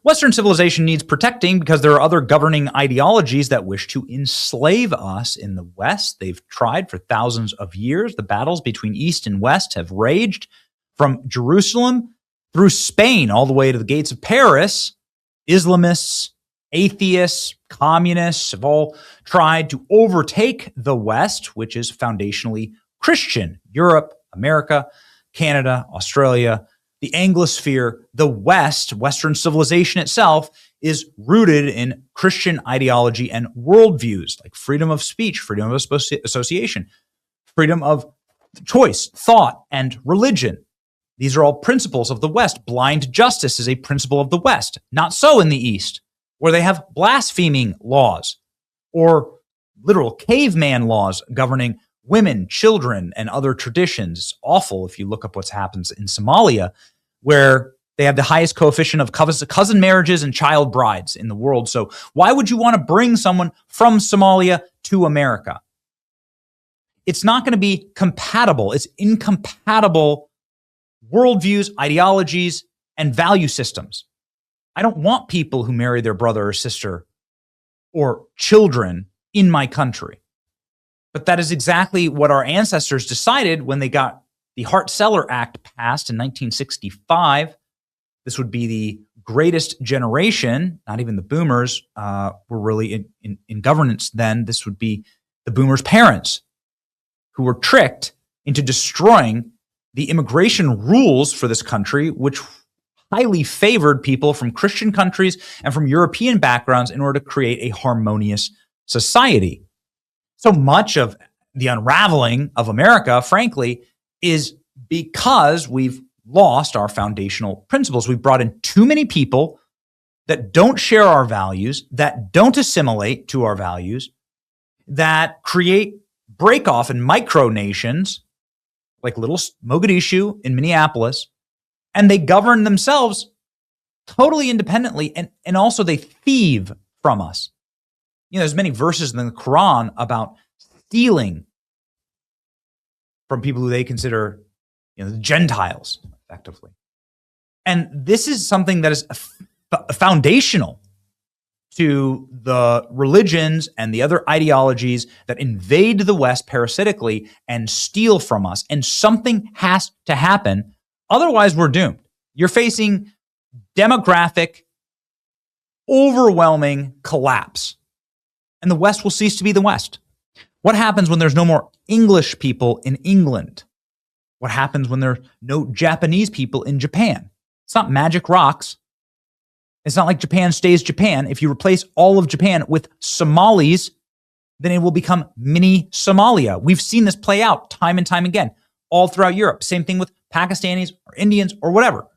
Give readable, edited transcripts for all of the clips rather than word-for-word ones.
Western civilization needs protecting because there are other governing ideologies that wish to enslave us in the West. They've tried for thousands of years. The battles between East and West have raged from Jerusalem through Spain all the way to the gates of Paris. Islamists, atheists, communists have all tried to overtake the West, which is foundationally Christian. Europe, America, Canada, Australia, the Anglosphere, the West, Western civilization itself, is rooted in Christian ideology and worldviews like freedom of speech, freedom of association, freedom of choice, thought, and religion. These are all principles of the West. Blind justice is a principle of the West. Not so in the East, where they have blaspheming laws or literal caveman laws governing women, children, and other traditions. It's awful if you look up what's happens in Somalia, where they have the highest coefficient of cousin marriages and child brides in the world. So why would you want to bring someone from Somalia to America? It's not going to be compatible. It's incompatible worldviews, ideologies, and value systems. I don't want people who marry their brother or sister or children in my country. But that is exactly what our ancestors decided when they got the Hart-Celler Act passed in 1965. This would be the greatest generation. Not even the boomers were really in governance then. This would be the boomers' parents who were tricked into destroying the immigration rules for this country, which highly favored people from Christian countries and from European backgrounds in order to create a harmonious society. So much of the unraveling of America, frankly, is because we've lost our foundational principles. We've brought in too many people that don't share our values, that don't assimilate to our values, that create break-off in micronations, like little Mogadishu in Minneapolis, and they govern themselves totally independently, and also they thieve from us. You know, there's many verses in the Quran about stealing from people who they consider, the Gentiles, effectively. And this is something that is foundational to the religions and the other ideologies that invade the West parasitically and steal from us. And something has to happen. Otherwise, we're doomed. You're facing demographic, overwhelming collapse. And the West will cease to be the West. What happens when there's no more English people in England? What happens when there are no Japanese people in Japan? It's not magic rocks. It's not like Japan stays Japan. If you replace all of Japan with Somalis, then it will become mini Somalia. We've seen this play out time and time again, all throughout Europe. Same thing with Pakistanis or Indians or whatever.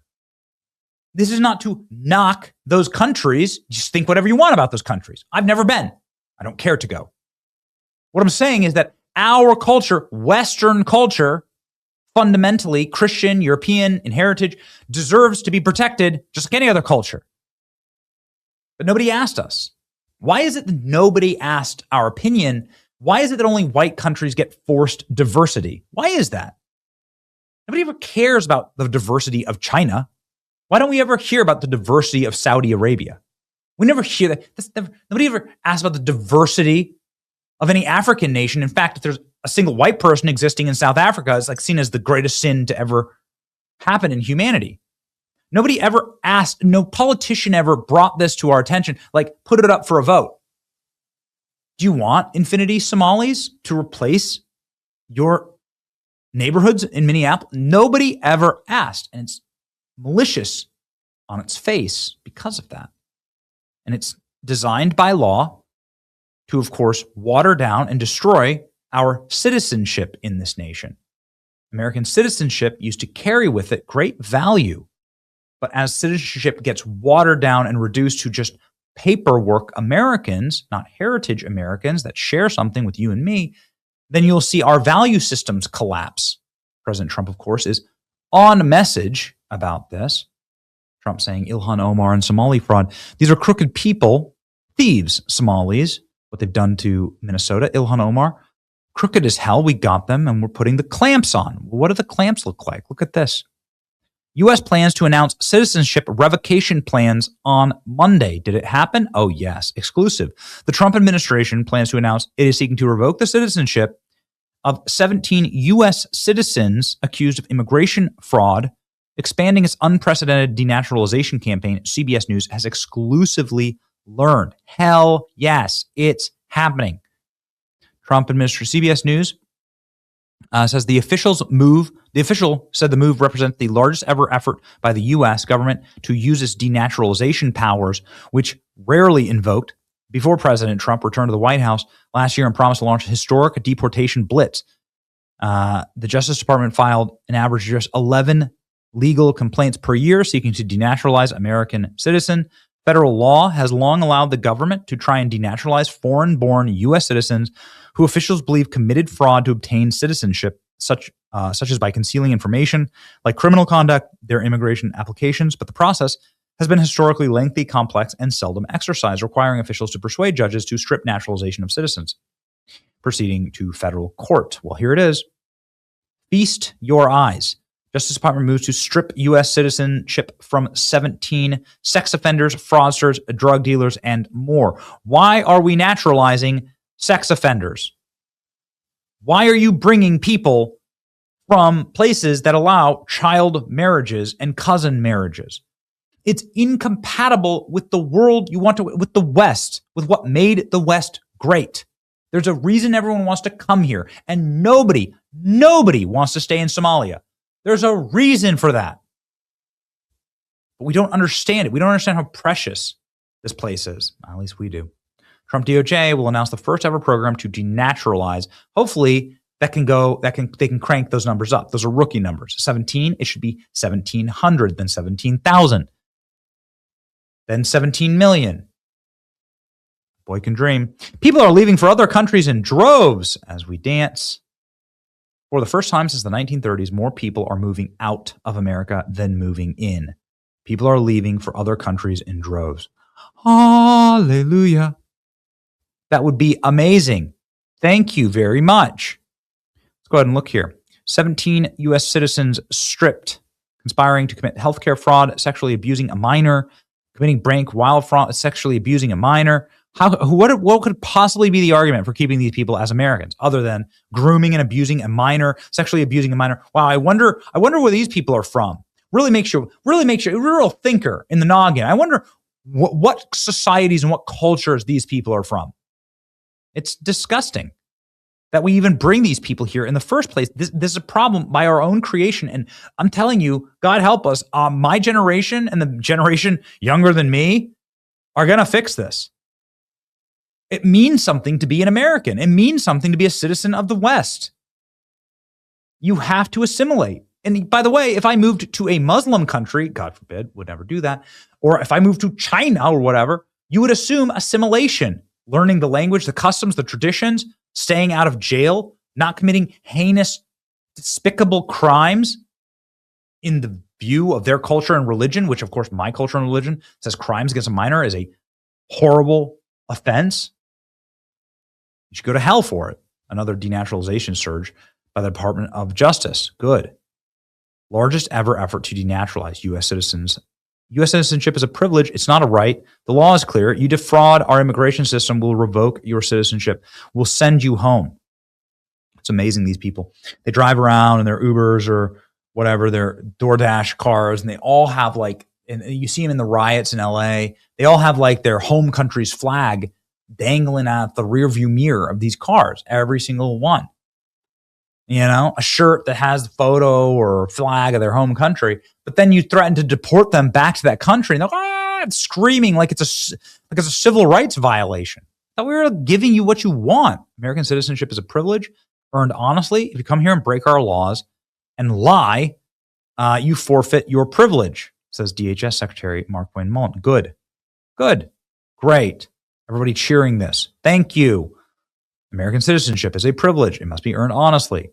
This is not to knock those countries. Just think whatever you want about those countries. I've never been. I don't care to go. What I'm saying is that our culture, Western culture, fundamentally Christian, European in heritage, deserves to be protected just like any other culture. But nobody asked us. Why is it that nobody asked our opinion? Why is it that only white countries get forced diversity? Why is that? Nobody ever cares about the diversity of China. Why don't we ever hear about the diversity of Saudi Arabia? We never hear that. Nobody ever asks about the diversity of any African nation. In fact, if there's a single white person existing in South Africa, it's like seen as the greatest sin to ever happen in humanity. Nobody ever asked, no politician ever brought this to our attention, like put it up for a vote. Do you want infinity Somalis to replace your neighborhoods in Minneapolis? Nobody ever asked, and it's malicious on its face because of that. And it's designed by law to, of course, water down and destroy our citizenship in this nation. American citizenship used to carry with it great value. But as citizenship gets watered down and reduced to just paperwork Americans, not heritage Americans that share something with you and me, then you'll see our value systems collapse. President Trump, of course, is on message about this. Trump saying Ilhan Omar and Somali fraud. These are crooked people, thieves, Somalis, what they've done to Minnesota. Ilhan Omar, crooked as hell. We got them and we're putting the clamps on. What do the clamps look like? Look at this. U.S. plans to announce citizenship revocation plans on Monday. Did it happen? Oh, yes. Exclusive. The Trump administration plans to announce it is seeking to revoke the citizenship of 17 U.S. citizens accused of immigration fraud, expanding its unprecedented denaturalization campaign, CBS News has exclusively learned. Hell yes, it's happening. Trump administration, CBS News says the official said the move represents the largest ever effort by the U.S. government to use its denaturalization powers, which rarely invoked before President Trump returned to the White House last year and promised to launch a historic deportation blitz. The Justice Department filed an average of just 11 legal complaints per year seeking to denaturalize American citizens. Federal law has long allowed the government to try and denaturalize foreign-born U.S. citizens who officials believe committed fraud to obtain citizenship, such as by concealing information like criminal conduct, their immigration applications. But the process has been historically lengthy, complex, and seldom exercised, requiring officials to persuade judges to strip naturalization of citizens. Proceeding to federal court. Well, here it is. Feast your eyes. Justice Department moves to strip U.S. citizenship from 17 sex offenders, fraudsters, drug dealers, and more. Why are we naturalizing sex offenders? Why are you bringing people from places that allow child marriages and cousin marriages? It's incompatible with the world you want to, with the West, with what made the West great. There's a reason everyone wants to come here, and nobody wants to stay in Somalia. There's a reason for that. But we don't understand it. We don't understand how precious this place is. At least we do. Trump DOJ will announce the first ever program to denaturalize. Hopefully they can crank those numbers up. Those are rookie numbers. 17, it should be 1,700, then 17,000, then 17 million. Boy can dream. People are leaving for other countries in droves as we dance. For the first time since the 1930s, more people are moving out of America than moving in. People are leaving for other countries in droves. Hallelujah. That would be amazing. Thank you very much. Let's go ahead and look here. 17 U.S. citizens stripped, conspiring to commit healthcare fraud, sexually abusing a minor, committing bank wire fraud, sexually abusing a minor. What could possibly be the argument for keeping these people as Americans other than grooming and abusing a minor, sexually abusing a minor? Wow, I wonder where these people are from. Really make sure, a real thinker in the noggin. I wonder what societies and what cultures these people are from. It's disgusting that we even bring these people here in the first place. This is a problem by our own creation. And I'm telling you, God help us, my generation and the generation younger than me are going to fix this. It means something to be an American. It means something to be a citizen of the West. You have to assimilate. And by the way, if I moved to a Muslim country, God forbid, would never do that, or if I moved to China or whatever, you would assume assimilation, learning the language, the customs, the traditions, staying out of jail, not committing heinous, despicable crimes in the view of their culture and religion, which of course my culture and religion says crimes against a minor is a horrible offense. You should go to hell for it. Another denaturalization surge by the Department of Justice. Good. Largest ever effort to denaturalize U.S. citizens. U.S. citizenship is a privilege. It's not a right. The law is clear. You defraud our immigration system, we'll revoke your citizenship. We'll send you home. It's amazing, these people. They drive around in their Ubers or whatever, their DoorDash cars, and they all have and you see them in the riots in L.A., they all have their home country's flag dangling out the rearview mirror of these cars, every single one. You know, a shirt that has the photo or flag of their home country, but then you threaten to deport them back to that country, and they're screaming like it's a civil rights violation. That we're giving you what you want. American citizenship is a privilege earned honestly. If you come here and break our laws and lie, you forfeit your privilege, says DHS Secretary Mark Wayne Mullen. Good. Great. Everybody cheering this. Thank you. American citizenship is a privilege. It must be earned honestly.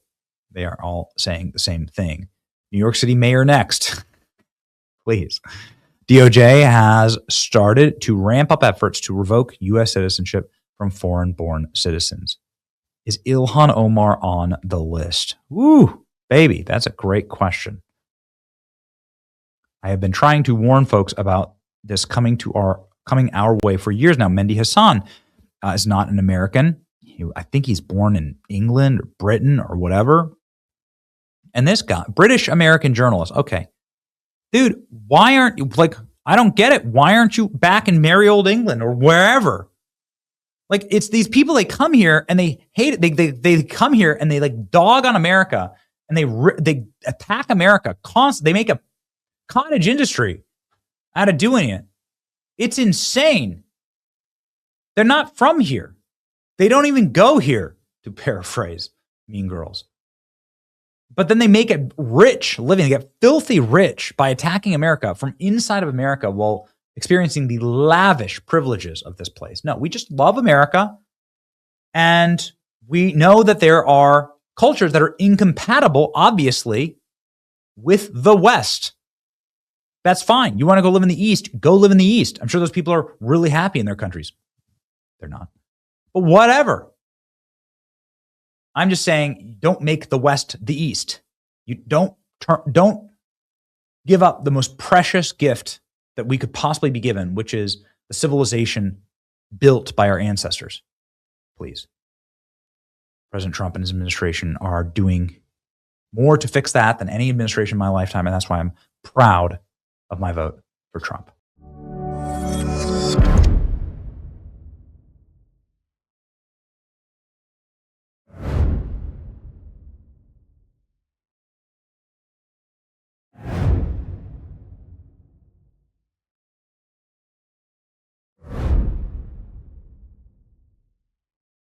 They are all saying the same thing. New York City mayor next. Please. DOJ has started to ramp up efforts to revoke U.S. citizenship from foreign-born citizens. Is Ilhan Omar on the list? Woo, baby, that's a great question. I have been trying to warn folks about this coming our way for years now. Mehdi Hassan is not an American. I think he's born in England or Britain or whatever. And this guy, British American journalist. Okay, dude, why aren't you I don't get it. Why aren't you back in merry old England or wherever? It's these people, they come here and they hate it. They come here and they dog on America and they attack America constantly. They make a cottage industry out of doing it. It's insane. They're not from here. They don't even go here, to paraphrase Mean Girls. But then they make it rich living. They get filthy rich by attacking America from inside of America while experiencing the lavish privileges of this place. No, we just love America. And we know that there are cultures that are incompatible, obviously, with the West. That's fine. You want to go live in the East, go live in the East. I'm sure those people are really happy in their countries. They're not. But whatever. I'm just saying, don't make the West the East. You don't give up the most precious gift that we could possibly be given, which is the civilization built by our ancestors. Please. President Trump and his administration are doing more to fix that than any administration in my lifetime, and that's why I'm proud of my vote for Trump.